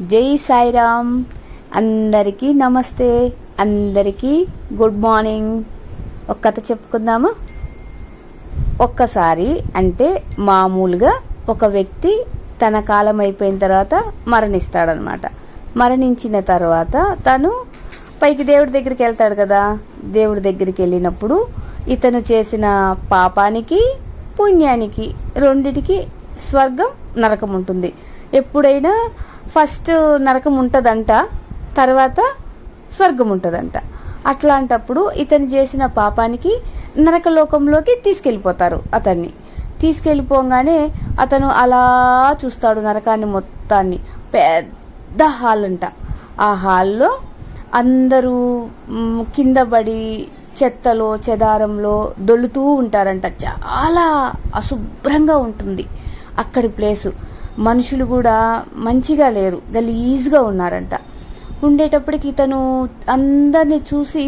జై సాయిరామ్. అందరికీ నమస్తే, అందరికీ గుడ్ మార్నింగ్. ఒక కథ చెప్పుకుందామా? ఒక్కసారి అంటే మామూలుగా ఒక వ్యక్తి తన కాలం అయిపోయిన తర్వాత మరణిస్తాడనమాట. మరణించిన తర్వాత తను పైకి దేవుడి దగ్గరికి వెళ్తాడు కదా. దేవుడి దగ్గరికి వెళ్ళినప్పుడు ఇతను చేసిన పాపానికి పుణ్యానికి రెండిటికి స్వర్గం నరకం ఉంటుంది. ఎప్పుడైనా ఫస్ట్ నరకం ఉంటుందంట, తర్వాత స్వర్గం ఉంటుందంట. అట్లాంటప్పుడు ఇతను చేసిన పాపానికి నరకలోకంలోకి తీసుకెళ్ళిపోతారు. అతన్ని తీసుకెళ్ళిపోగానే అతను అలా చూస్తాడు నరకాన్ని మొత్తాన్ని. పెద్ద హాల్ అంట. ఆ హాల్లో అందరూ కింద పడి చెత్తలో చెదారంలో దొల్లుతూ ఉంటారంట. చాలా అశుభ్రంగా ఉంటుంది అక్కడి ప్లేసు. మనుషులు కూడా మంచిగా లేరు, గలీజ్గా ఉన్నారంట. ఉండేటప్పటికి ఇతను అందరినీ చూసి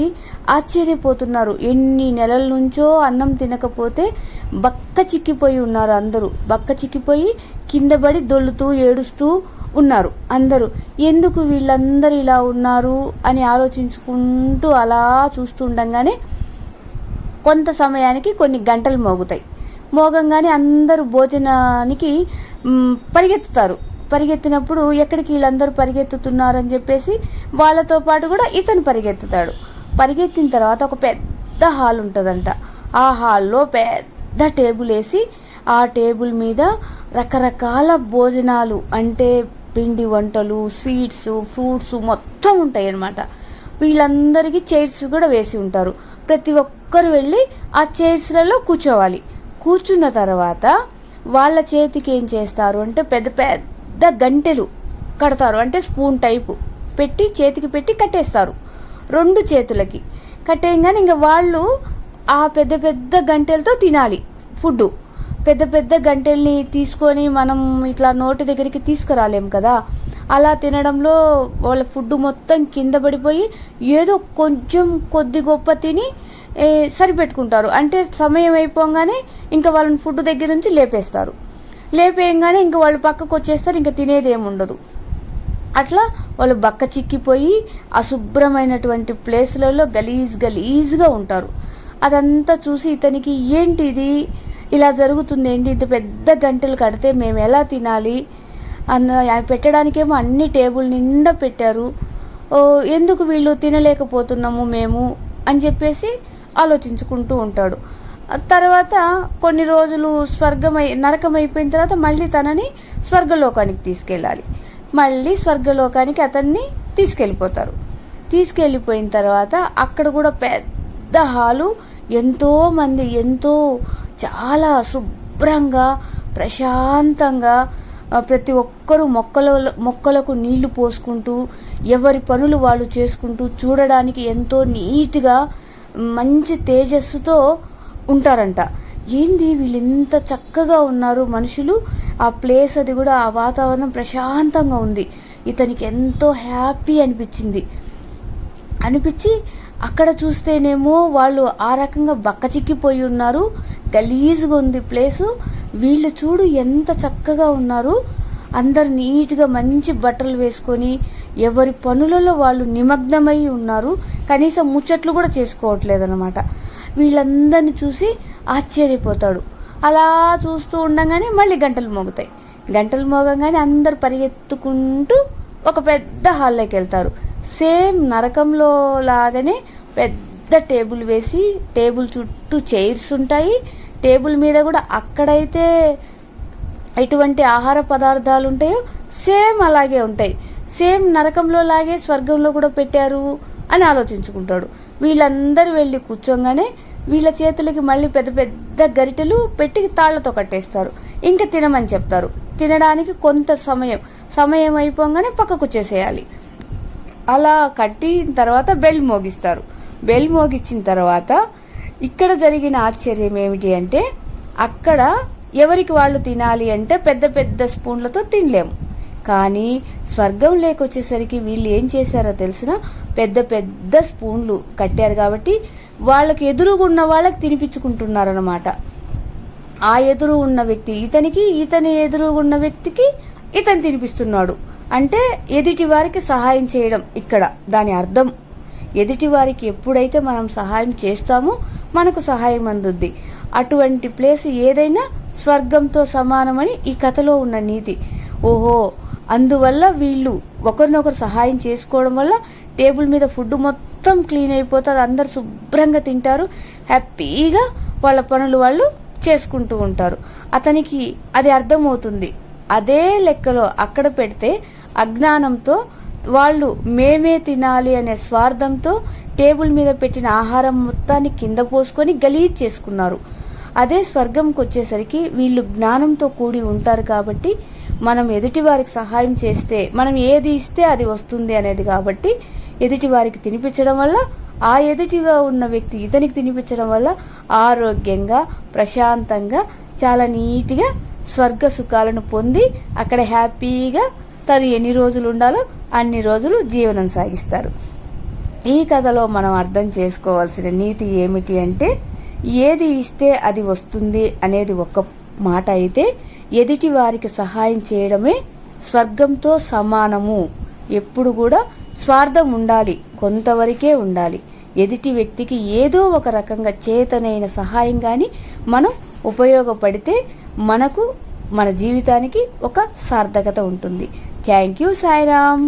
ఆశ్చర్యపోతున్నారు. ఎన్ని నెలల నుంచో అన్నం తినకపోతే బక్క చిక్కిపోయి ఉన్నారు అందరూ. బక్క చిక్కిపోయి కింద పడి దొల్లుతూ ఏడుస్తూ ఉన్నారు అందరూ. ఎందుకు వీళ్ళందరూ ఇలా ఉన్నారు అని ఆలోచించుకుంటూ అలా చూస్తుండగానే కొంత సమయానికి కొన్ని గంటలు మోగుతాయి. మోగంగానే అందరూ భోజనానికి పరిగెత్తుతారు. పరిగెత్తినప్పుడు ఎక్కడికి వీళ్ళందరూ పరిగెత్తుతున్నారని చెప్పేసి వాళ్ళతో పాటు కూడా ఇతను పరిగెత్తుతాడు. పరిగెత్తిన తర్వాత ఒక పెద్ద హాల్ ఉంటుందంట. ఆ హాల్లో పెద్ద టేబుల్ వేసి ఆ టేబుల్ మీద రకరకాల భోజనాలు అంటే పిండి వంటలు, స్వీట్స్, ఫ్రూట్స్ మొత్తం ఉంటాయి అన్నమాట. వీళ్ళందరికీ చైర్స్ కూడా వేసి ఉంటారు. ప్రతి ఒక్కరు వెళ్ళి ఆ చైర్స్లలో కూర్చోవాలి. కూర్చున్న తర్వాత వాళ్ళ చేతికి ఏం చేస్తారు అంటే పెద్ద పెద్ద గంటెలు కడతారు. అంటే స్పూన్ టైపు పెట్టి చేతికి పెట్టి కట్టేస్తారు. రెండు చేతులకి కట్టేయంగానే ఇంకా వాళ్ళు ఆ పెద్ద పెద్ద గంటెలతో తినాలి ఫుడ్. పెద్ద పెద్ద గంటెల్ని తీసుకొని మనం ఇట్లా నోటి దగ్గరికి తీసుకురాలేం కదా. అలా తినడంలో వాళ్ళ ఫుడ్ మొత్తం కింద పడిపోయి ఏదో కొంచెం కొద్ది గొప్ప తిని సరిపెట్టుకుంటారు. అంటే సమయం అయిపోగానే ఇంకా వాళ్ళని ఫుడ్ దగ్గర నుంచి లేపేస్తారు. లేపేయంగానే ఇంకా వాళ్ళు పక్కకు వచ్చేస్తారు. ఇంకా తినేది ఏముండదు. అట్లా వాళ్ళు బక్క చిక్కిపోయి అశుభ్రమైనటువంటి ప్లేస్లలో గలీజ్గా ఉంటారు. అదంతా చూసి ఇతనికి ఏంటి ఇది ఇలా జరుగుతుంది, ఏంటి ఇంత పెద్ద గంటలు కడితే మేము ఎలా తినాలి పెట్టడానికేమో అన్ని టేబుల్ నిండా పెట్టారు, ఎందుకు వీళ్ళు తినలేకపోతున్నాము మేము అని చెప్పేసి ఆలోచించుకుంటూ ఉంటాడు. తర్వాత కొన్ని రోజులు నరకం అయిపోయిన తర్వాత మళ్ళీ తనని స్వర్గలోకానికి తీసుకెళ్ళాలి. మళ్ళీ స్వర్గలోకానికి అతన్ని తీసుకెళ్ళిపోతారు. తీసుకెళ్ళిపోయిన తర్వాత అక్కడ కూడా పెద్ద హాలు, ఎంతో చాలా శుభ్రంగా ప్రశాంతంగా ప్రతి ఒక్కరూ మొక్కలకు నీళ్లు పోసుకుంటూ ఎవరి పనులు వాళ్ళు చేసుకుంటూ చూడడానికి ఎంతో నీట్గా మంచి తేజస్సుతో ఉంటారంట. ఏంది వీళ్ళు ఇంత చక్కగా ఉన్నారు మనుషులు. ఆ ప్లేస్ అది కూడా ఆ వాతావరణం ప్రశాంతంగా ఉంది. ఇతనికి ఎంతో హ్యాపీ అనిపించి అక్కడ చూస్తేనేమో వాళ్ళు ఆ రకంగా బక్క చిక్కిపోయి ఉన్నారు. గలీజ్గా ఉంది ప్లేసు. వీళ్ళు చూడు ఎంత చక్కగా ఉన్నారు. అందరు నీట్గా మంచి బట్టలు వేసుకొని ఎవరి పనులలో వాళ్ళు నిమగ్నమై ఉన్నారు. కనీసం ముచ్చట్లు కూడా చేసుకోవట్లేదన్నమాట. వీళ్ళందరినీ చూసి ఆశ్చర్యపోతాడు. అలా చూస్తూ ఉండగానే మళ్ళీ గంటలు మోగుతాయి. గంటలు మోగంగానే అందరు పరిగెత్తుకుంటూ ఒక పెద్ద హాల్లోకి వెళ్తారు. సేమ్ నరకంలో లాగానే పెద్ద టేబుల్ వేసి టేబుల్ చుట్టూ చైర్స్ ఉంటాయి. టేబుల్ మీద కూడా అక్కడైతే ఎటువంటి ఆహార పదార్థాలు ఉంటాయో సేమ్ అలాగే ఉంటాయి. సేమ్ నరకంలో లాగే స్వర్గంలో కూడా పెట్టారు అని ఆలోచించుకుంటాడు. వీళ్ళందరూ వెళ్ళి కూర్చోగానే వీళ్ళ చేతులకి మళ్ళీ పెద్ద పెద్ద గరిటెలు పెట్టి తాళ్లతో కట్టేస్తారు. ఇంకా తినమని చెప్తారు. తినడానికి కొంత సమయం అయిపోగానే పక్కకు వచ్చేసేయాలి. అలా కట్టిన తర్వాత బెల్ మోగిస్తారు. బెల్ మోగించిన తర్వాత ఇక్కడ జరిగిన ఆశ్చర్యం ఏమిటి అంటే అక్కడ ఎవరికి వాళ్ళు తినాలి అంటే పెద్ద పెద్ద స్పూన్లతో తినలేము. కానీ స్వర్గం లేకొచ్చేసరికి వీళ్ళు ఏం చేశారో తెలిసిన పెద్ద పెద్ద స్పూన్లు కట్టారు కాబట్టి వాళ్ళకి ఎదురుగున్న వాళ్ళకి తినిపించుకుంటున్నారన్నమాట. ఆ ఎదురు ఉన్న వ్యక్తి ఇతని ఎదురు ఉన్న వ్యక్తికి ఇతను తినిపిస్తున్నాడు. అంటే ఎదుటి వారికి సహాయం చేయడం ఇక్కడ దాని అర్థం. ఎదుటి వారికి ఎప్పుడైతే మనం సహాయం చేస్తామో మనకు సహాయం అందుద్ది. అటువంటి ప్లేస్ ఏదైనా స్వర్గంతో సమానమని ఈ కథలో ఉన్న నీతి. ఓహో, అందువల్ల వీళ్ళు ఒకరినొకరు సహాయం చేసుకోవడం వల్ల టేబుల్ మీద ఫుడ్ మొత్తం క్లీన్ అయిపోతుంది, అందరు శుభ్రంగా తింటారు, హ్యాపీగా వాళ్ళ పనులు వాళ్ళు చేసుకుంటూ ఉంటారు. అతనికి అది అర్థమవుతుంది. అదే లెక్కలో అక్కడ పెడితే అజ్ఞానంతో వాళ్ళు మేమే తినాలి అనే స్వార్థంతో టేబుల్ మీద పెట్టిన ఆహారం మొత్తాన్ని కింద పోసుకొని గలీజ్ చేసుకున్నారు. అదే స్వర్గంకి వచ్చేసరికి వీళ్ళు జ్ఞానంతో కూడి ఉంటారు కాబట్టి మనం ఎదుటి వారికి సహాయం చేస్తే మనం ఏది ఇస్తే అది వస్తుంది అనేది కాబట్టి ఎదుటి వారికి తినిపించడం వల్ల ఆ ఎదుటిగా ఉన్న వ్యక్తి ఇతనికి తినిపించడం వల్ల ఆరోగ్యంగా ప్రశాంతంగా చాలా నీట్గా స్వర్గ సుఖాలను పొంది అక్కడ హ్యాపీగా తను ఎన్ని రోజులు ఉండాలో అన్ని రోజులు జీవనం సాగిస్తారు. ఈ కథలో మనం అర్థం చేసుకోవాల్సిన నీతి ఏమిటి అంటే, ఏది ఇస్తే అది వస్తుంది అనేది ఒక్క మాట అయితే ఎదుటి వారికి సహాయం చేయడమే స్వర్గంతో సమానము. ఎప్పుడు కూడా స్వార్థం ఉండాలి, కొంతవరకే ఉండాలి. ఎదుటి వ్యక్తికి ఏదో ఒక రకంగా చేతనైన సహాయం కానీ మనం ఉపయోగపడితే మనకు మన జీవితానికి ఒక సార్థకత ఉంటుంది. Thank you Sairam.